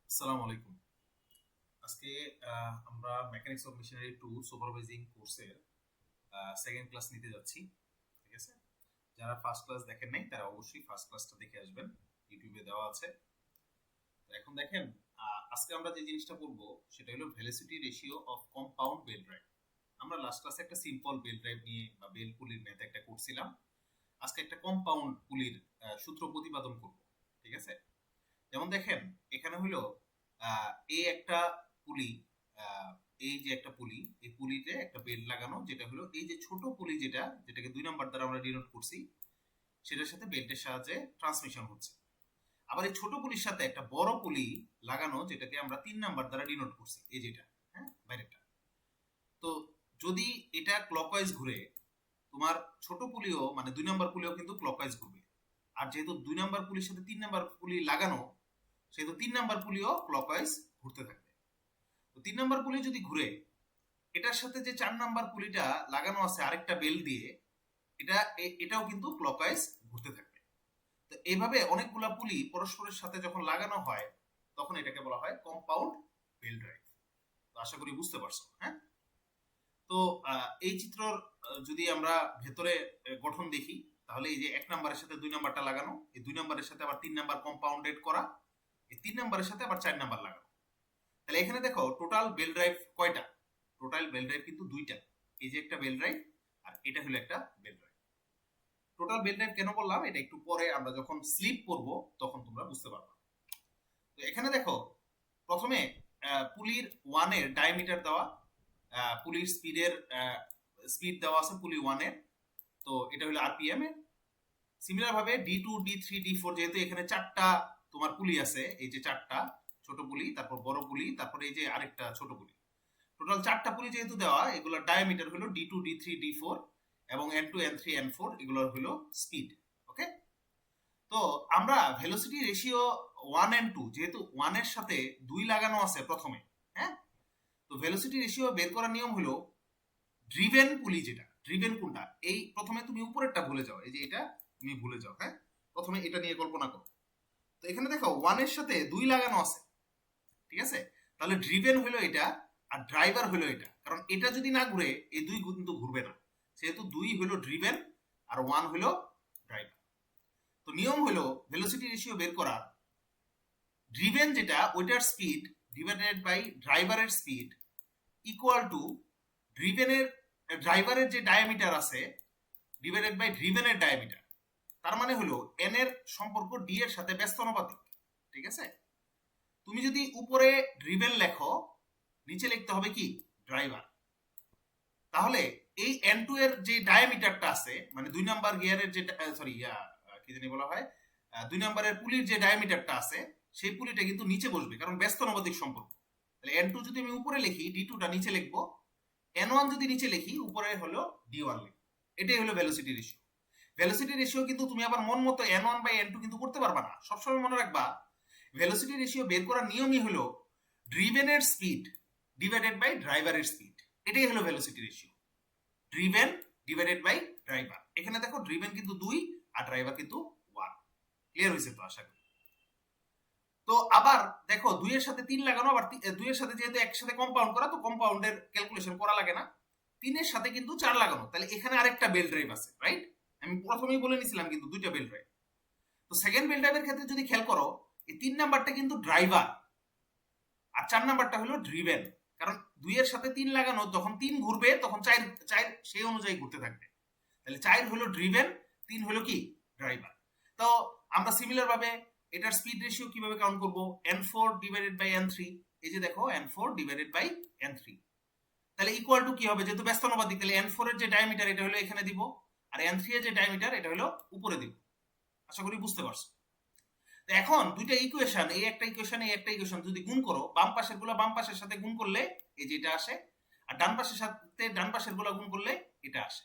আসসালামু আলাইকুম। আজকে আমরা মেকানিক্স অফ মেশিনারি 2 সুপারভাইজিং কোর্সের সেকেন্ড ক্লাস নিতে যাচ্ছি। ঠিক আছে? যারা ফার্স্ট ক্লাস দেখেন নাই তারা অবশ্যই ফার্স্ট ক্লাসটা দেখে আসবেন, ইউটিউবে দেওয়া আছে। তো এখন দেখেন, আজকে আমরা যে জিনিসটা পড়বো সেটা হলো velocity ratio of compound belt drive. আমরা লাস্ট ক্লাসে একটা সিম্পল বেল ড্রাইভ নিয়ে বা বেল পুলির ম্যাথ একটা করছিলাম। আজকে একটা কম্পাউন্ড পুলির সূত্র প্রতিপাদন করব। ঠিক আছে? যেমন দেখেন, এখানে হলো এই একটা পুলি, আহ, এই যে একটা পুলি, এই পুলিতে একটা বেল্ট লাগানো, যেটা হলো এই যে ছোট পুলি যেটাকে 2 নাম্বার দ্বারা আমরা ডিনোট করছি, সেটার সাথে বেল্টের সাহায্যে ট্রান্সমিশন হচ্ছে। আবার এই ছোট পুলির সাথে একটা বড় পুলি লাগানো, যেটাকে আমরা 3 নাম্বার দ্বারা ডিনোট করছি, এই যেটা, হ্যাঁ, বাইরেটা। তো যদি এটা ক্লকওয়াইজ ঘুরে, তোমার ছোট পুলিও মানে 2 নাম্বার পুলিও কিন্তু ক্লকওয়াইজ ঘুরবে। আর যেহেতু 2 নাম্বার পুলির সাথে 3 নাম্বার পুলি লাগানো, সেহেতু 3 নাম্বার পুলিও ক্লকওয়াইজ ঘুরতে থাকবে। তো 3 নাম্বার পুলি যদি ঘুরে, এটার সাথে যে 4 নাম্বার পুলিটা লাগানো আছে আরেকটা বেল দিয়ে, এটাও কিন্তু ক্লকওয়াইজ ঘুরতে থাকবে। তো এইভাবে অনেকগুলা পুলি পরস্পরের সাথে যখন লাগানো হয়, তখন এটাকে বলা হয় কম্পাউন্ড বেল ড্রাইভ। তো আশা করি বুঝতে পারছো, হ্যাঁ? তো এই চিত্রর যদি আমরা ভেতরে গঠন দেখি, তাহলে এই যে 1 নাম্বারের সাথে 2 নাম্বারটা লাগানো, এই 2 নাম্বারের সাথে আবার 3 নাম্বার কম্পাউন্ডেড করা, এই 3 নাম্বারের সাথে আবার 4 নাম্বার লাগানো। তাহলে এখানে দেখো টোটাল বেল ড্রাইভ কয়টা? টোটাল বেল ড্রাইভ কিন্তু দুইটা। এই যে একটা বেল ড্রাইভ, আর এটা হলো একটা belt drive. Total belt drive কেন বললাম এটা একটু পরে আমরা যখন স্লিপ করব তখন তোমরা বুঝতে পারবে। তো এখানে দেখো, প্রথমে পুলির ওয়ানের ডায়ামিটার দেওয়া, পুলির স্পিড দেওয়া আছে পুলি ওয়ানের। তো এটা হলো আরপিএম এ। সিমিলার ভাবে D2 D3 D4, যেহেতু এখানে 4টা তোমার পুলি আছে, এই যে 4টা ছোট পুলি, তারপর বড় পুলি, তারপর এই যে আরেকটা ছোট পুলি, টোটাল 4টা পুলি যেহেতু দেওয়া, এগুলোর ডায়ামিটার হলো D2 D3 D4, এবং N2 N3 N4 এগুলোর হলো স্পিড। ওকে? তো আমরা ভেলোসিটি রেশিও 1 and 2, যেহেতু 1 এর সাথে 2 লাগানো আছে প্রথমে, হ্যাঁ, তো ভেলোসিটি রেশিও বের করার নিয়ম হলো ড্রিভেন পুলি, যেটা ড্রিভেন কোনটা, এই প্রথমে তুমি উপরেরটা ভুলে যাও, এই যে এটা তুমি ভুলে যাও, হ্যাঁ, প্রথমে এটা নিয়ে কল্পনা করো। তো এখানে দেখো 1 এর সাথে 2 লাগানো আছে, ঠিক আছে? তাহলে ড্রিভেন হলো এটা, আর ড্রাইভার হলো এটা, কারণ এটা যদি না ঘুরে এই 2 কিন্তু ঘুরবে না, সেহেতু 2 হলো ড্রিভেন আর 1 হলো ড্রাইভার। তো নিয়ম হলো ভেলোসিটি রেশিও বের করার, ড্রিভেন যেটা ওইটার স্পিড ডিভাইডেড বাই ড্রাইভারের স্পিড ইকুয়াল টু ড্রিভেনের ড্রাইভারের যে ডায়ামিটার আছে ডিভাইডেড বাই ড্রিভেনের ডায়ামিটার। তার মানে হলো এন এর সম্পর্ক ডি এর সাথে ব্যস্ত অনুপাতিক। ঠিক আছে? তুমি যদি উপরে ড্রিভেন লেখো, নিচে লিখতে হবে কি ড্রাইভার। তাহলে এই N2 এর যে ডায়ামিটারটা আছে, মানে 2 নাম্বার গিয়ারের যে, সরি, কি জানি বলা হয়, 2 নাম্বারের পুলির যে ডায়ামিটারটা আছে, সেই পুলিটা কিন্তু নিচে বসবে, কারণ ব্যস্ত অনুপাতিক সম্পর্ক। তাহলে N2 যদি আমি উপরে লিখি, D2 টা নিচে লিখবো, N1 যদি নিচে লিখি, উপরে হলো D1 লিখবো। এটাই হলো ভেলোসিটি রেশিও। ভেলোসিটি রেশিও কিন্তু তুমি আবার মন মতো N1 বাই N2 কিন্তু করতে পারবা না। সবসময় মনে রাখবা, ভেলোসিটি রেশিও বের করার নিয়মই হলো ড্রিভেনের স্পিড ডিভাইডেড বাই ড্রাইভারের স্পিড। এটাই হলো velocity ratio, driven divided by driver. এখানে দেখো ড্রিভেন কিন্তু 2 আর ড্রাইভার কিন্তু 1। ক্লিয়ার হয়েছে তো আশা করি? তো আবার দেখো 2 এর সাথে 3 লাগানো, আবার 2 এর সাথে যেহেতু একসাথে কম্পাউন্ড করা, তো কম্পাউন্ডের ক্যালকুলেশন করা লাগে না। 3 এর সাথে কিন্তু 4 লাগানো, তাহলে এখানে আরেকটা বেল ড্রাইভ আছে, রাইট? আমি প্রথমেই বলে নিছিলাম কিন্তু দুইটা বেল ড্রাইভ। তো সেকেন্ড বেল ড্রাইভের ক্ষেত্রে যদি খেয়াল করো, এই 3 নাম্বারটা কিন্তু ড্রাইভার, আর 4 নাম্বারটা হলো ড্রিভেন। কারণ 2 এর সাথে 3 লাগানো, যখন 3 ঘুরবে তখন 4 সেই অনুযায়ী ঘুরতে থাকবে। তাহলে 4 হলো ড্রিভেন, 3 হলো কি ড্রাইভার। তো আমরা সিমিলার ভাবে এটার স্পিড রেশিও কিভাবে কাউন্ট করব? N4 divided by N3। এই যে দেখো N4 ডিভাইডেড বাই N3, তাহলে ইকুয়াল টু কি হবে? যেহেতু ব্যস্তানুপাতিক, তাহলে N4 এর যে ডায়ামিটার এটা হলো এখানে দিব, আর N3 এর যে ডায়ামিটার এটা হলো উপরে দিব। আশা করি বুঝতে পারছো। তো এখন দুইটা ইকুয়েশন, এই একটা ইকুয়েশন এই একটা ইকুয়েশন যদি গুণ করো, বাম পাশের গুলো বাম পাশের সাথে গুণ করলে এই যে এটা আসে, আর ডান পাশের সাথে ডান পাশের গুলো গুণ করলে এটা আসে।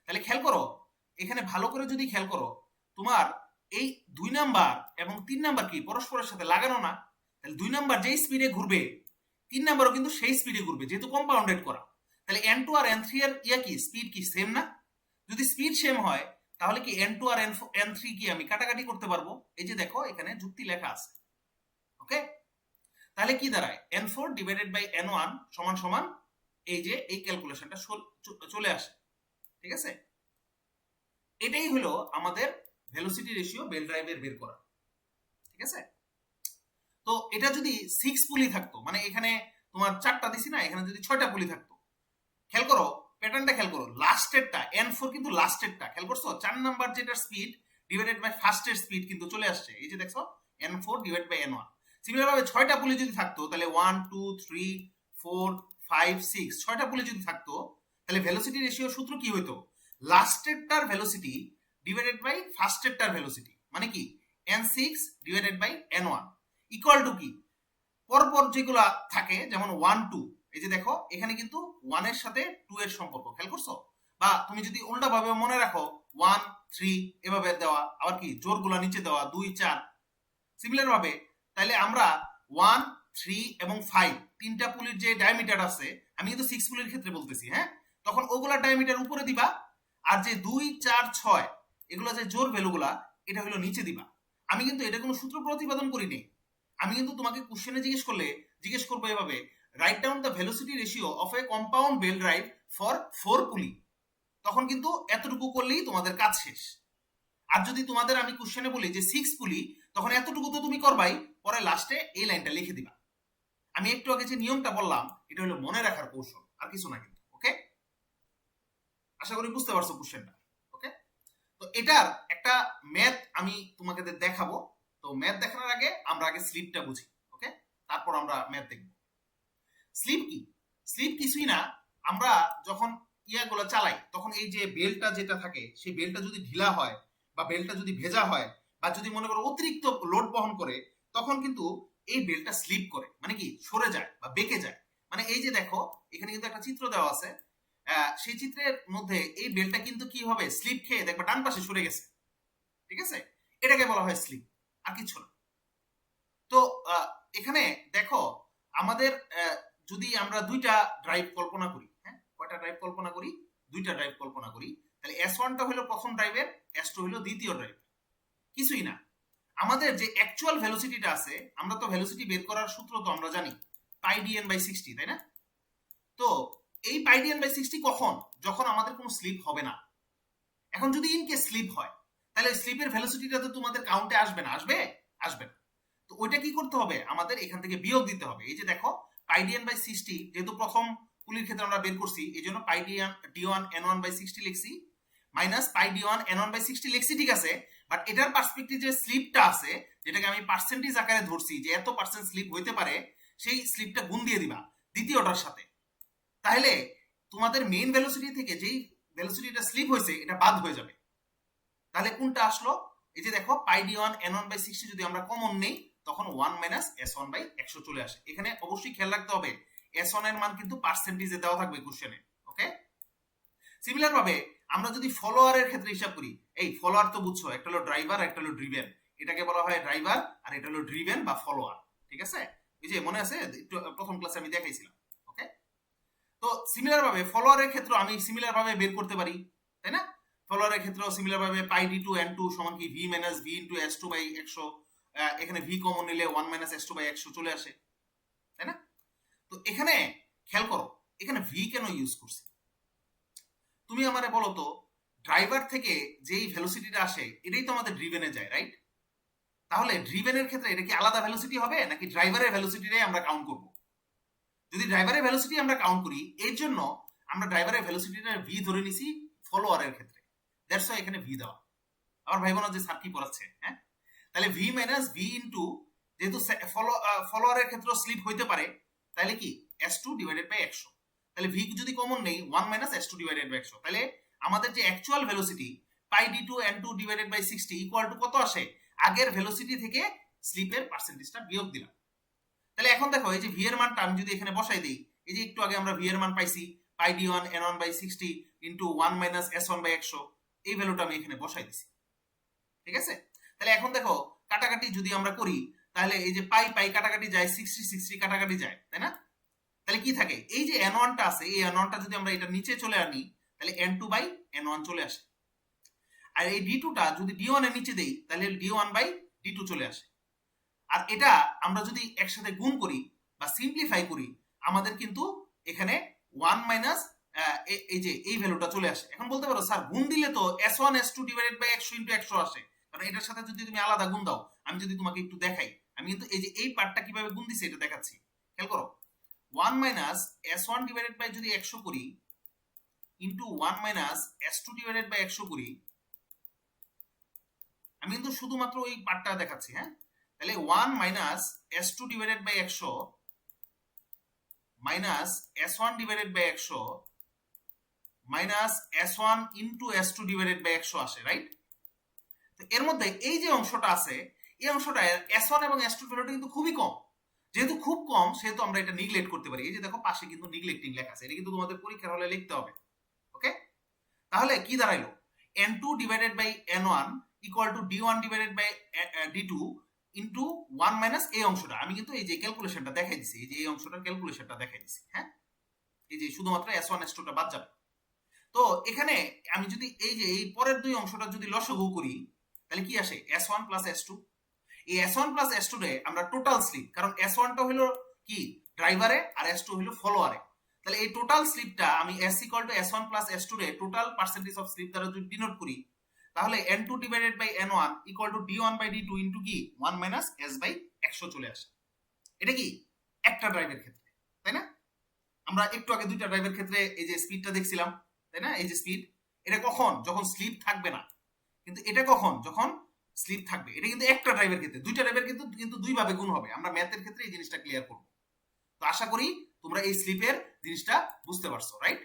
তাহলে খেয়াল করো, এখানে ভালো করে যদি খেয়াল করো, তোমার এই 2 নাম্বার এবং 3 নাম্বার কি পরস্পরের সাথে লাগানো না? তাহলে 2 নাম্বার যেই স্পিডে ঘুরবে, 3 নাম্বারও কিন্তু সেই স্পিডে ঘুরবে, যেহেতু কম্পাউন্ডেড করা। তাহলে N2 আর N3 এর কি স্পিড কি সেম না? যদি স্পিড সেম হয়, তাহলে কি N2 আর N3 কি আমি কাটাকাটি করতে পারবো? এই যে দেখো এখানে যুক্তি লেখা আছে। ওকে? তাহলে কি দাঁড়ায় n4 ডিভাইডেড বাই n1 সমান সমান এই যে এই ক্যালকুলেশনটা চলে আসে। ঠিক আছে, এটাই হলো আমাদের ভেলোসিটি রেশিও বেল ড্রাইভের বের করা। ঠিক আছে, তো এটা যদি 6 পুলি থাকতো, মানে এখানে তোমার 4টা দিছি না, এখানে যদি 6টা পুলি থাকতো, খেয়াল করো প্যাটার্নটা, খেয়াল করো লাস্টেরটা n4 কিন্তু লাস্টেরটা, খেয়াল করছো 4 নাম্বার যেটার স্পিড ডিভাইডেড বাই ফার্স্টের স্পিড কিন্তু চলে আসছে, এই যে দেখছো n4 divide by n1। Similar ভাবে 6টা পুলি যদি থাকতো তাহলে 1 2 3 4 5 6 6টা পুলি যদি থাকতো তাহলে ভেলোসিটি রেশিও সূত্র কি হইতো, লাস্টেরটার ভেলোসিটি ডিভাইডেড বাই ফার্স্টেরটার ভেলোসিটি, মানে কি n6 divided by n1 equal two কি পরপর যেগুলা থাকে যেমন 1 2, এই যে দেখো এখানে কিন্তু 1 এর সাথে 2 এর সম্পর্ক, খেয়াল করছো? বা তুমি যদি উল্টা ভাবে মনে রাখো 1 3 এভাবে দেওয়া, আবার কি জোরগুলা নিচে দেওয়া 2 4, সিমিলার ভাবে তাহলে আমরা 1 3 এবং 5 তিনটা পুলির যে ডায়ামিটার আছে, আমি কিন্তু 6 পুলির ক্ষেত্রে বলতেছি, হ্যাঁ, তখন ওগুলা ডায়ামিটার উপরে দিবা, আর যে 2 4 6 এগুলো যে জোর ভ্যালুগুলা এটা হলো নিচে দিবা। আমি কিন্তু এটা কোনো সূত্র প্রতিপাদন করিনি, আমি কিন্তু তোমাকে কোশ্চেনে জিজ্ঞেস করবো এভাবে, write down the velocity ratio of a compound belt drive for 4 pulley, তখন কিন্তু এতটুকু করলেই তোমাদের কাজ শেষ। আর যদি তোমাদের আমি কোশ্চেনে বলি যে 6 পুলি, তখন এতটুকু তো তুমি করবাই, পরে লাস্টে এই লাইনটা লিখে দিবা। আমি একটু আগে যে নিয়মটা বললাম এটা হলো মনে রাখার কৌশল, আর কিছু না কিন্তু। ওকে, আশা করি বুঝতে পারছো কোশ্চেনটা। ওকে, তো এটার একটা ম্যাথ আমি তোমাকে দেখাবো। তো ম্যাথ দেখানোর আগে আমরা আগে স্লিপটা বুঝি। ওকে, তারপর আমরা ম্যাথ দেখব। স্লিপ কি? স্লিপ কিছুই না, আমরা যখন ইয়াগুলো চালাই তখন এই যে বেলটা যেটা থাকে সেই বেলটা যদি ঢিলা হয় বা বেলটা যদি ভেজা হয় বা যদি মনে করো অতিরিক্ত লোড বহন করে, তখন কিন্তু এই বেলটা স্লিপ করে, মানে কি সরে যায় বা বেঁকে যায়। মানে এই যে দেখো এখানে কিন্তু একটা চিত্র দেওয়া আছে, সেই চিত্রের মধ্যে এই বেলটা কিন্তু কি হবে, স্লিপ খেয়ে দেখবা ডান পাশে সরে গেছে। ঠিক আছে, এটাকে বলা হয় স্লিপ, আর কিছু না। তো এখানে দেখো আমাদের যদি আমরা দুইটা ড্রাইভ কল্পনা করি, হ্যাঁ, কয়টা ড্রাইভ কল্পনা করি, দুইটা ড্রাইভ কল্পনা করি, তাহলে S1টা হলো প্রথম ড্রাইভের, S2 হলো দ্বিতীয় ড্রাইভ। কিছুই না, আমাদের যে অ্যাকচুয়াল ভেলোসিটিটা আছে, আমরা তো ভেলোসিটি বের করার সূত্র তো আমরা জানি পাই ডিএন বাই 60, তাই না? তো এই পাই ডিএন বাই 60 কখন, যখন আমাদের কোনো স্লিপ হবে না। এখন যদি ইনকেস স্লিপ হয় তাহলে স্লিপের ভেলোসিটিটা তো তোমাদের কাউন্টে আসবে না, আসবে না। তো ওইটা কি করতে হবে, আমাদের এখান থেকে বিয়োগ দিতে হবে। এই যে দেখো পাই ডিএন বাই 60 যেহেতু প্রথম পুলির ক্ষেত্রে আমরা বের করছি, এই জন্য পাই ডি1 n1 বাই 60 লিখছি, minus pi D one n1 by 60 লিখছি, ঠিক আছে। বাট এটার পার্সপেক্টিভ যে স্লিপটা আছে, যেটাকে আমি পার্সেন্টেজ আকারে ধরছি যে এত পার্সেন্ট স্লিপ হইতে পারে, সেই স্লিপটা গুণ দিয়ে দিবা দ্বিতীয়টার সাথে। তাহলে তোমাদের মেইন ভেলোসিটি থেকে যেই ভেলোসিটিটা স্লিপ হয়েছে এটা বাদ হয়ে যাবে। তাহলে কোনটা আসলো, এই যে দেখো পাই ডি1 n1 বাই 60 যদি আমরা কমন নেই তখন 1 মাইনাস s1 বাই 100 চলে আসে। এখানে অবশ্যই খেয়াল রাখতে হবে s1 এর মান কিন্তু পার্সেন্টেজে দেওয়া থাকবে কোশ্চেনে। ওকে, সিমিলার ভাবে আমরা যদি ফলোয়ারের ক্ষেত্রে হিসাব করি, এই ফলোয়ার তো বুঝছো, একটা হলো ড্রাইভার, একটা হলো ড্রিভেন, এটাকে বলা হয় ড্রাইভার, আর এটা হলো ড্রিভেন বা ফলোয়ার। ঠিক আছে, এই যে মনে আছে প্রথম ক্লাসে আমি দেখাইছিলাম। ওকে, তো সিমিলার ভাবে ফলোয়ারের ক্ষেত্রে আমি সিমিলার ভাবে বের করতে পারি, তাই না? ফলোয়ারের ক্ষেত্রেও সিমিলার ভাবে পাই ডি2 n2 সমান কি v minus v into s2 by 100, এখানে v কমন নিলে 1 মাইনাস s2 বাই 100 চলে আসে, তাই না? তো এখানে খেয়াল করো এখানে v কেন ইউজ করছি, তুমি আমারে বলো তো, ড্রাইভার থেকে যেই ভেলোসিটিটা আসে এটাই তো আমাদের ড্রিভেনে যায়, রাইট? তাহলে ড্রিভেনের ক্ষেত্রে এটা কি আলাদা ভেলোসিটি হবে নাকি ড্রাইভারের ভেলোসিটিটাই আমরা কাউন্ট করব? যদি ড্রাইভারের ভেলোসিটি আমরা কাউন্ট করি, এর জন্য আমরা ড্রাইভারের ভেলোসিটিটা ভি ধরে নিছি ফলোয়ারের ক্ষেত্রে, দ্যাটস ওয়াই এখানে ভি দেওয়া। আবার ভাইবো না যে স্যার কি পড়াচ্ছে, হ্যাঁ? তাহলে ভি মাইনাস ভি ইনটু, যেহেতু ফলোয়ারের ক্ষেত্রে স্লিপ হইতে পারে, তাহলে কি s2 ডিভাইডেড বাই 100, তাহলে ভি যদি কমন নেই 1 মাইনাস s2 ডিভাইডেড বাই 100, তাহলে আমাদের যে অ্যাকচুয়াল ভেলোসিটি পাই d2 n2 divided by 60 equal to কত আসে, আগের ভেলোসিটি থেকে স্লিপের পার্সেন্টেজটা বিয়োগ দিলাম। তাহলে এখন দেখো এই যে ভি এর মানটা আমি যদি এখানে বসাই দিই, এই যে একটু আগে আমরা ভি এর মান পাইছি পাই d1 n1 by 60 into 1 minus s1 by 100, এই ভ্যালুটা আমি এখানে বসাই দিছি। ঠিক আছে, তাহলে এখন দেখো কাটাকাটি যদি আমরা করি, তাহলে এই যে পাই পাই কাটাকাটি যায়, 60 60 কাটাকাটি যায়, তাই না? তাহলে কি থাকে, এই যে n1টা আছে, এই n1টা যদি আমরা এটা নিচে চলে আনি তাহলে n2 বাই n1 চলে আসে, আর এই d2টা যদি d1 এর নিচে দেই তাহলে d1 বাই d2 চলে আসে। আর এটা আমরা যদি একসাথে গুণ করি বা সিম্পলিফাই করি আমাদের কিন্তু এখানে 1 মাইনাস এই যে এই ভ্যালুটা চলে আসে। এখন বলতে পারো স্যার গুণ দিলে তো s1 s2 divided by 100 into 100 আসে, কারণ এটার সাথে যদি তুমি আলাদা গুণ দাও, আমি যদি তোমাকে একটু দেখাই, আমি কিন্তু এই যে এই পার্টটা কিভাবে গুণ দিছি এটা দেখাচ্ছি, খেয়াল করো। 1 মাইনাস s1 ডিভাইডেড বাই যদি 100 করি into 1 minus s2 divided by 100 করি, আমি কিন্তু শুধুমাত্র ওই পার্টটা দেখাচ্ছি, হ্যাঁ। তাহলে 1 minus s2 divided by 100 minus s1 divided by 100 minus s1 into s2 divided by 100 আসে, রাইট? তো এর মধ্যে এই যে অংশটা আছে, এই অংশটা s1 এবং s2 ভ্যালুটা কিন্তু খুবই কম। যেহেতু খুব কম সেহেতু আমরা এটা নিগলেক্ট করতে পারি। এই যে দেখো পাশে কিন্তু নিগলেক্টিং লেখা আছে, এটা কিন্তু তোমাদের পরীক্ষার হলে লিখতে হবে। ওকে, তাহলে কি দাঁড়াইলো? n2 divided by n1 equal to d1 divided by d2 into 1 minus এই অংশটা। আমি কিন্তু এই যে ক্যালকুলেশনটা দেখাই দিছি, এই যে এই অংশটার ক্যালকুলেশনটা দেখাই দিছি, হ্যাঁ। এই যে শুধুমাত্র s1 s2 টা বাদ যাবে। তো এখানে আমি যদি এই যে এই পরের দুই অংশটা যদি লসাগু করি তাহলে কি আসে? s1 plus s2। এই s1 প্লাস s2 রে আমরা টোটাল স্লিপ, কারণ s1 টা হলো কি ড্রাইভারে আর s2 হলো ফলোয়ারে, তাহলে এই টোটাল স্লিপটা আমি s equal to s1 plus s2 রে টোটাল পার্সেন্টেজ অফ স্লিপ দ্বারা যদি ডিনোট করি তাহলে n2 divided by n1 equal to d1 by d2 into কি 1 মাইনাস s বাই 100 চলে আসে। এটা কি একটা ড্রাইভের ক্ষেত্রে, তাই না? আমরা একটু আগে দুইটা ড্রাইভের ক্ষেত্রে এই যে স্পিডটা দেখছিলাম, তাই না? এই যে স্পিড, এটা কখন? যখন স্লিপ থাকবে না। কিন্তু এটা কখন? যখন স্লিপ থাকবে। এটা কিন্তু একটা ড্রাইভের ক্ষেত্রে, দুইটা ড্রাইভের কিন্তু দুই ভাবে গুণ হবে। আমরা ম্যাথের ক্ষেত্রে এই জিনিসটা ক্লিয়ার করব। তো আশা করি তোমরা এই স্লিপের জিনিসটা বুঝতে পারছো, রাইট?